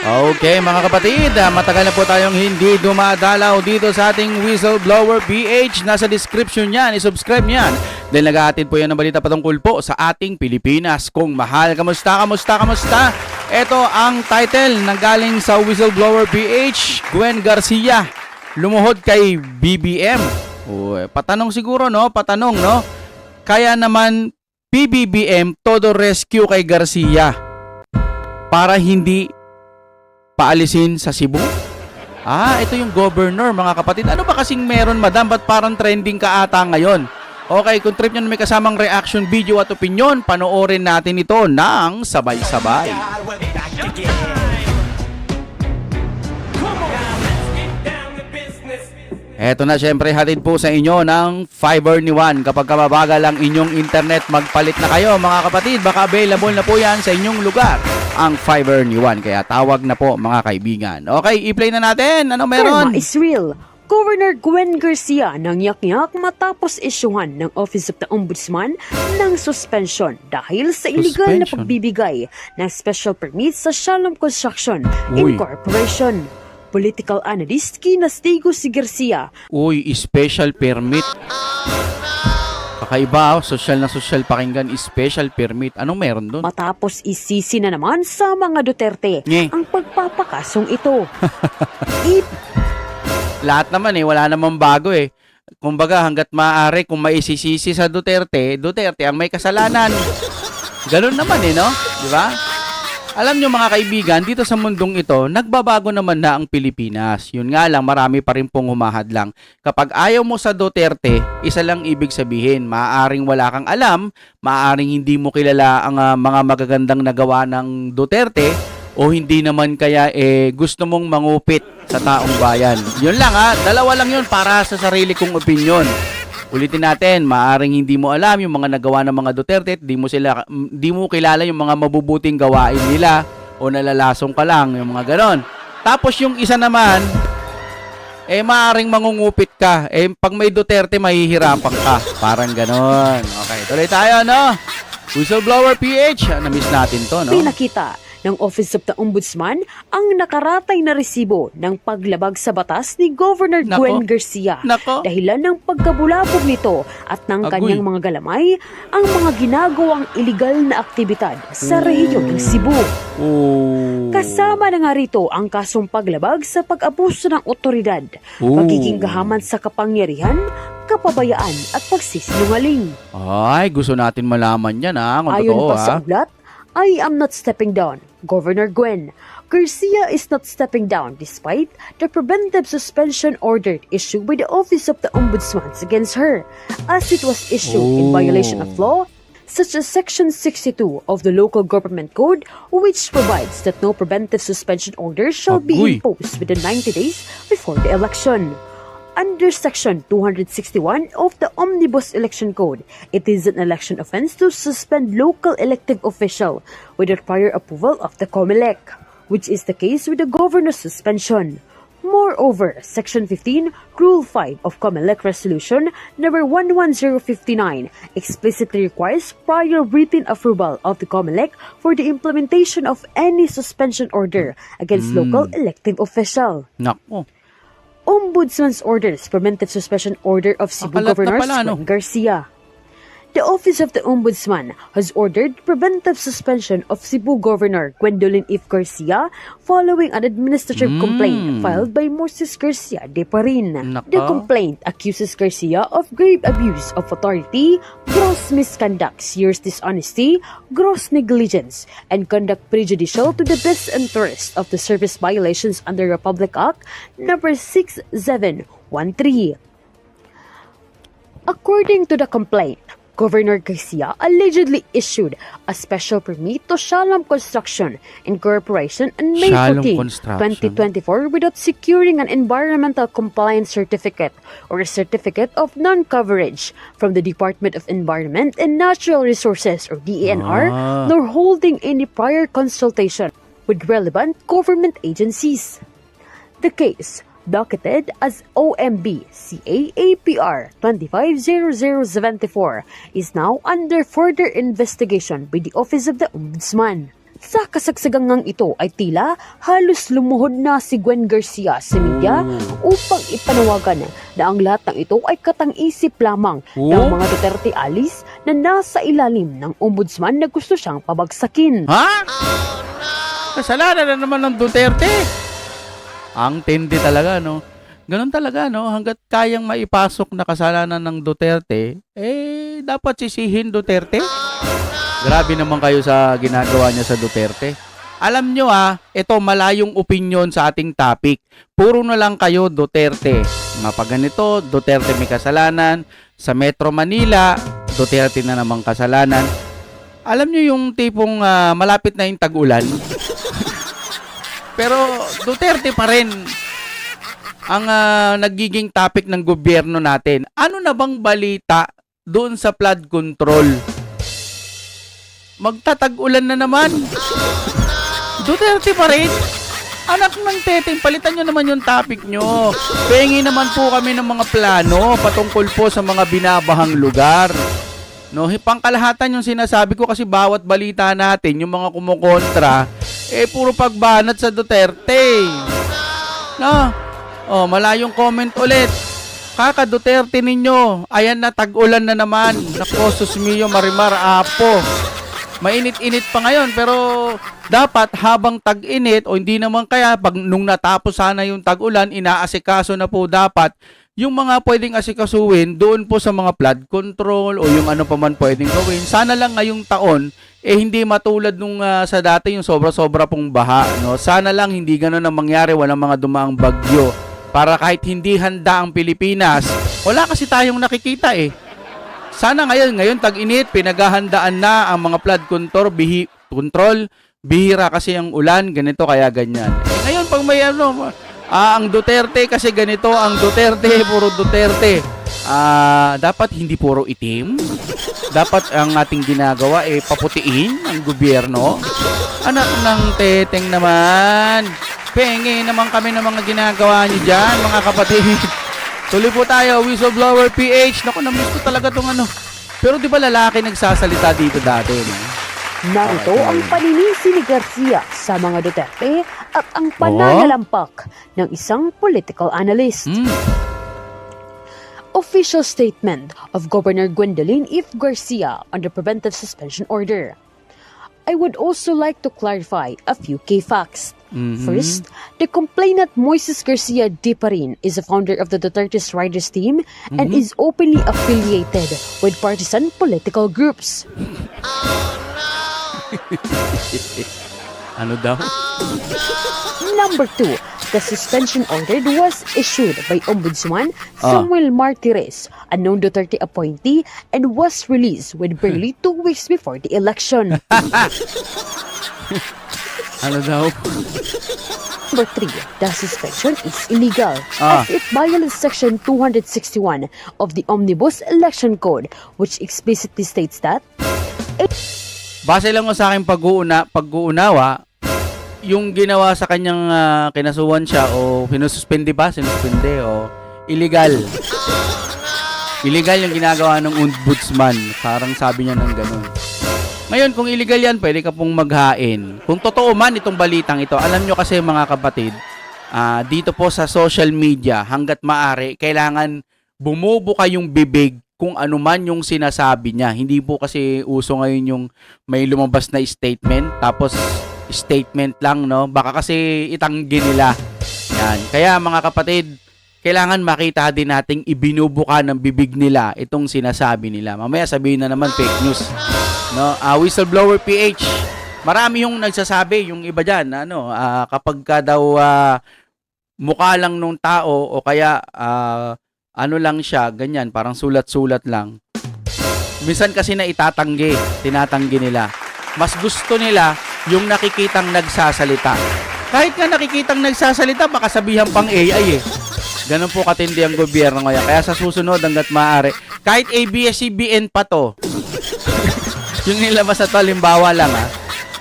Okay mga kapatid, matagal na po tayong hindi dumadalaw dito sa ating Whistleblower PH. Nasa description niyan, i-subscribe niyan. Dahil nag-aatid po yan ng balita patungkol po sa ating Pilipinas. Kung mahal, kamusta? Ito ang title ng galing sa Whistleblower PH, Gwen Garcia, lumuhod kay BBM. Patanong siguro, no? Kaya naman PBBM todo rescue kay Garcia para hindi paalisin sa Cebu? Ito yung governor mga kapatid. Ano ba kasing meron madam? Ba't parang trending ka ata ngayon? Okay, kung trip nyo na may kasamang reaction video at opinion, panoorin natin ito ng sabay-sabay. Eto na syempre, hatid po sa inyo ng Fiverr ni Juan. Kapag kababagal ang inyong internet, magpalit na kayo mga kapatid. Baka available na po yan sa inyong lugar, ang Fiverr ni Juan. Kaya tawag na po mga kaibigan. Okay, i-play na natin. Ano meron? Karma is real. Governor Gwen Garcia nang yak-yak matapos isyuhan ng Office of the Ombudsman ng suspension dahil sa illegal na pagbibigay ng special permit sa Shalom Construction Incorporation. Political analyst kinastigo si Garcia. Special permit. Kakaiba, social na social pakinggan, special permit. Anong meron doon? Matapos isisi na naman sa mga Duterte ang pagpapakasong ito. Lahat naman wala namang bago Kumbaga hanggat maaari kung maisisisi sa Duterte ang may kasalanan. Ganun naman no? Di ba? Alam nyo mga kaibigan, dito sa mundong ito, nagbabago naman na ang Pilipinas. Yun nga lang, marami pa rin pong humahadlang. Kapag ayaw mo sa Duterte, isa lang ibig sabihin, maaaring wala kang alam, maaaring hindi mo kilala ang mga magagandang nagawa ng Duterte, o hindi naman kaya gusto mong mangupit sa taong bayan. Yun lang dalawa lang yun para sa sarili kong opinyon. Ulitin natin, maaaring hindi mo alam yung mga nagawa ng mga Duterte, di mo kilala yung mga mabubuting gawain nila o nalalasong ka lang, yung mga ganon. Tapos yung isa naman, maaaring mangungupit ka. Pag may Duterte, mahihirapan ka. Parang ganon. Okay, tuloy tayo, no? Whistleblower PH, na-miss natin to, no? Pinakita ng Office of the Ombudsman ang nakaratay na resibo ng paglabag sa batas ni Governor Gwen Garcia. Dahilan ng pagkabulabog nito at ng kanyang mga galamay ang mga ginagawang iligal na aktibidad sa rehiyon ng Cebu. Kasama na nga rito ang kasong paglabag sa pag-abuso ng otoridad, pagiging gahaman sa kapangyarihan, kapabayaan at pagsisinungaling. Gusto natin malaman yan Ayon pa sa ulat, I am not stepping down, Governor Gwen. Garcia is not stepping down despite the preventive suspension order issued by the Office of the Ombudsman against her, as it was issued in violation of law, such as Section 62 of the Local Government Code, which provides that no preventive suspension order shall be imposed within 90 days before the election. Under Section 261 of the Omnibus Election Code, it is an election offense to suspend local elected official without prior approval of the COMELEC, which is the case with the governor's suspension. Moreover, Section 15, Rule 5 of COMELEC Resolution number 11059 explicitly requires prior written approval of the COMELEC for the implementation of any suspension order against local elected official. Ombudsman's orders, preventive suspension order of Cebu Governor Gwen Garcia. The Office of the Ombudsman has ordered preventive suspension of Cebu Governor Gwendolyn F. Garcia following an administrative complaint filed by Moses Garcia de Parin. The complaint accuses Garcia of grave abuse of authority, gross misconduct, serious dishonesty, gross negligence, and conduct prejudicial to the best interest of the service violations under Republic Act number 6713. According to the complaint, Governor Garcia allegedly issued a special permit to Shalom Construction Incorporation on May 14, 2024 without securing an environmental compliance certificate or a certificate of non-coverage from the Department of Environment and Natural Resources or DENR, nor holding any prior consultation with relevant government agencies. The case, docketed as OMB CA-APR 250074, is now under further investigation by the Office of the Ombudsman. Sa kasagsagangang ito ay tila halos lumuhod na si Gwen Garcia sa media upang ipanawagan na ang lahat ng ito ay katang-isip lamang ng mga Duterte alis na nasa ilalim ng ombudsman na gusto siyang pabagsakin. Ha? Kasalanan na naman ng Duterte. Ang tindi talaga, no? Ganun talaga, no? Hanggat kayang maipasok na kasalanan ng Duterte, dapat sisihin Duterte. Grabe naman kayo sa ginagawa niya sa Duterte. Alam nyo ito malayong opinion sa ating topic. Puro na lang kayo Duterte. Mapaganito, Duterte may kasalanan. Sa Metro Manila, Duterte na namang kasalanan. Alam nyo yung tipong malapit na yung tag-ulan? Pero Duterte pa rin ang nagiging topic ng gobyerno natin. Ano na bang balita doon sa flood control? Magtatag-ulan na naman. Duterte pa rin. Anak ng teteng, palitan nyo naman yung topic nyo. Pengi naman po kami ng mga plano patungkol po sa mga binabahang lugar. No, pangkalahatan yung sinasabi ko kasi bawat balita natin, yung mga kumukontra, puro pagbanat sa Duterte. No? Malayong comment ulit. Kaka Duterte ninyo. Ayan na, tag-ulan na naman. Nako, susmiyo, marimar, apo. Mainit-init pa ngayon pero dapat habang tag-init o hindi naman kaya pag nung natapos sana yung tag-ulan, inaasikaso na po dapat yung mga pwedeng asikasuhin doon po sa mga flood control o yung ano pa man pwedeng gawin. Sana lang ngayong taon hindi matulad nung sa dati yung sobra-sobra pong baha, no? Sana lang hindi ganoon ang mangyari, walang mga dumaang bagyo para kahit hindi handa ang Pilipinas. Wala kasi tayong nakikita Sana ngayon tag-init, pinaghahandaan na ang mga flood control, bihira kasi ang ulan, ganito kaya ganyan. Ngayon pag may ang Duterte kasi ganito, ang Duterte, puro Duterte. Dapat hindi puro itim. Dapat ang ating ginagawa paputiin ang gobyerno. Anak ng teteng naman. Pengi naman kami ng mga ginagawa niyo dyan, mga kapatid. Tuloy po tayo, Whistleblower PH. Naku, na-miss ko talaga itong Pero di ba lalaki nagsasalita dito dati, no? Narito ang paninisi ni Garcia sa mga Duterte at ang pananalampak ng isang political analyst. Official statement of Governor Gwendolyn F. Garcia on the preventive suspension order. I would also like to clarify a few key facts. First, the complainant Moises Garcia Diparin is a founder of the Duterte's Riders team and is openly affiliated with partisan political groups. Ano daw? Number 2, the suspension order was issued by Ombudsman Samuel Martires, a known Duterte appointee, and was released with barely 2 weeks before the election. Ano daw? Number 3, the suspension is illegal as it violates Section 261 of the Omnibus Election Code, which explicitly states that base lang sa aking pag-uunawa, yung ginawa sa kanyang kinasuhan siya o sinususpende o illegal. Illegal yung ginagawa ng ombudsman. Parang sabi niya ng ganun. Ngayon, kung illegal yan, pwede ka pong maghain. Kung totoo man itong balitang ito, alam nyo kasi mga kapatid, dito po sa social media, hanggat maaari, kailangan bumubuka yung bibig kung ano man yung sinasabi niya. Hindi po kasi uso ngayon yung may lumabas na statement, tapos statement lang, no? Baka kasi itanggi nila. Yan. Kaya mga kapatid, kailangan makita din nating ibinubuka ng bibig nila itong sinasabi nila. Mamaya sabihin na naman fake news. No, Whistleblower PH. Marami yung nagsasabi, yung iba diyan, kapag ka daw mukha lang nung tao o kaya ano lang siya, ganyan, parang sulat-sulat lang. Minsan kasi na tinatanggi nila. Mas gusto nila yung nakikitang nagsasalita. Kahit nga nakikitang nagsasalita, baka sabihan pang AI Ganun po katindi ang gobyerno ngayon. Kaya sa susunod, hanggat maaari, kahit ABS-CBN pa to, yung nilabas na to, halimbawa lang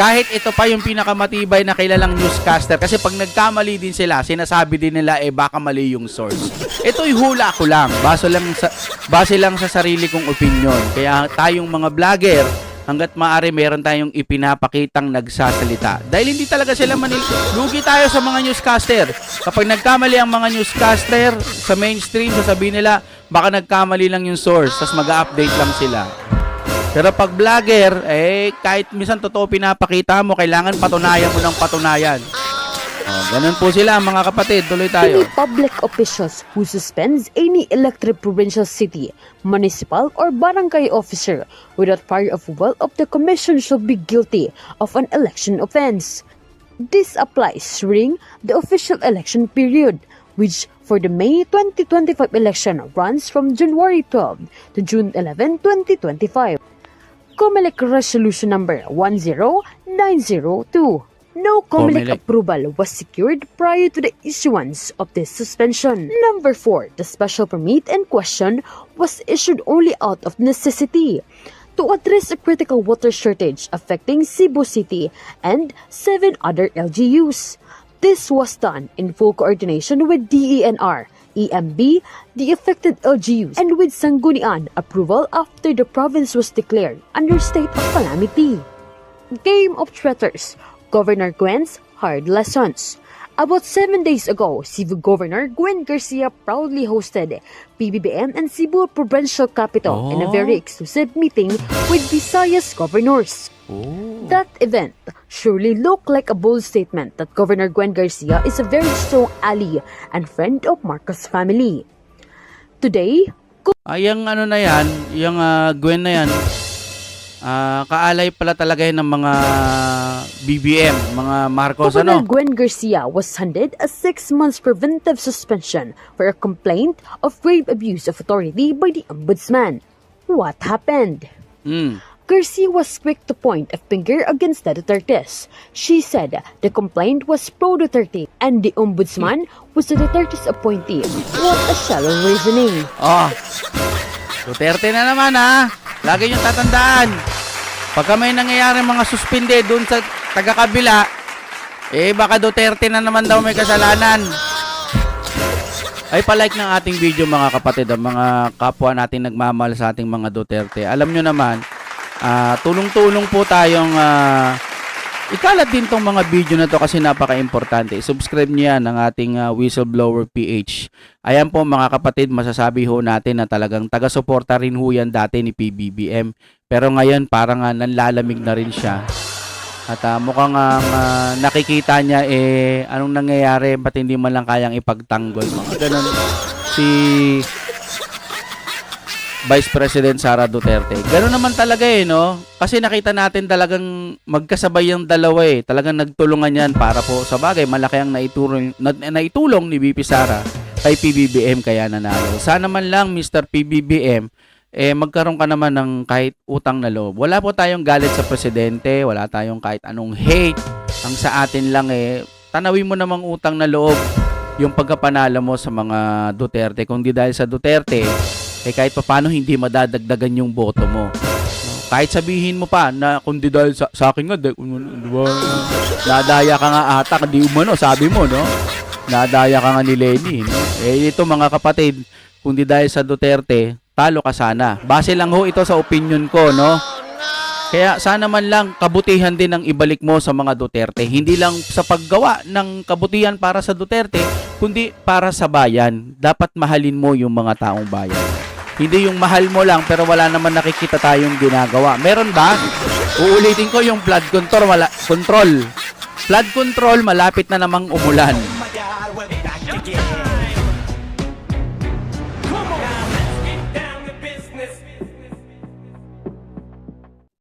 kahit ito pa yung pinakamatibay na kilalang newscaster, kasi pag nagkamali din sila, sinasabi din nila baka mali yung source. Ito'y hula ko lang, base lang sa sarili kong opinion. Kaya tayong mga vlogger, hanggat maaari meron tayong ipinapakitang nagsasalita. Dahil hindi talaga sila lugi tayo sa mga newscaster. Kapag nagkamali ang mga newscaster sa mainstream, sasabihin nila, baka nagkamali lang yung source, tas mag-update lang sila. Pero pag vlogger, kahit minsan totoo pinapakita mo, kailangan patunayan mo ng patunayan. Ganun po sila mga kapatid. Tuloy tayo. Any public officials who suspends any elected provincial city, municipal, or barangay officer without prior approval of the commission shall be guilty of an election offense. This applies during the official election period, which for the May 2025 election runs from January 12 to June 11, 2025. COMELEC Resolution Number 10902. No COMELEC approval was secured prior to the issuance of this suspension. Number 4. The special permit in question was issued only out of necessity to address a critical water shortage affecting Cebu City and 7 other LGUs. This was done in full coordination with DENR, EMB, the affected LGUs, and with Sangguniang approval after the province was declared under state of calamity. Game of Traitors. Governor Gwen's hard lessons. About 7 days ago, Cebu Governor Gwen Garcia proudly hosted PBBM and Cebu Provincial Capital in a very exclusive meeting with Visayas governors. That event surely looked like a bold statement that Governor Gwen Garcia is a very strong ally and friend of Marcos family. Today, Yung ano na yan, yung Gwen na yan, kaalay pala talaga yun ng mga BBM, mga Marcos, Governor Gwen Garcia was handed a 6 months preventive suspension for a complaint of grave abuse of authority by the Ombudsman. What happened? Garcia was quick to point a finger against the Dutertes. She said the complaint was pro-Duterte and the Ombudsman was the Duterte's appointee. What a shallow reasoning. Duterte na naman Lagi yung tatandaan. Pagka may nangyayari mga suspinde dun sa taga-kabila, baka Duterte na naman daw may kasalanan. Ay palike ng ating video mga kapatid, ang mga kapwa natin nagmamahal sa ating mga Duterte. Alam nyo naman, tulong-tulong po tayong ikalat din tong mga video na to kasi napaka-importante. Subscribe niyo yan ng ating Whistleblower PH. Ayan po mga kapatid, masasabi ho natin na talagang taga-suporta rin ho yan dati ni PBBM. Pero ngayon parang nanlalamig na rin siya. At mukhang nakikita niya anong nangyayari, ba't hindi man lang kayang ipagtanggol. Mga ganun si Vice President Sara Duterte. Gano'n naman talaga no? Kasi nakita natin talagang magkasabay yung dalawa Talagang nagtulungan yan para po sa bagay. Malaki ang naitulong ni VP Sara kay PBBM kaya nanalo. Sana man lang Mr. PBBM, magkaroon ka naman ng kahit utang na loob. Wala po tayong galit sa presidente, wala tayong kahit anong hate. Ang sa atin lang tanawin mo namang utang na loob yung pagkapanalo mo sa mga Duterte. Kung di dahil sa Duterte, kahit pa paano hindi madadagdagan yung boto mo. Kahit sabihin mo pa na kung di dahil sa akin nga, diba, nadaya ka nga ata, di umano, sabi mo, no? Nadaya ka nga ni Lenny. Ito mga kapatid, kung di dahil sa Duterte, talo ka sana. Base lang ho ito sa opinion ko, no? Kaya sana man lang kabutihan din ang ibalik mo sa mga Duterte. Hindi lang sa paggawa ng kabutihan para sa Duterte, kundi para sa bayan. Dapat mahalin mo yung mga taong bayan. Hindi yung mahal mo lang pero wala naman nakikita tayong ginagawa. Meron ba? Uulitin ko yung flood control. Flood control, malapit na namang umulan.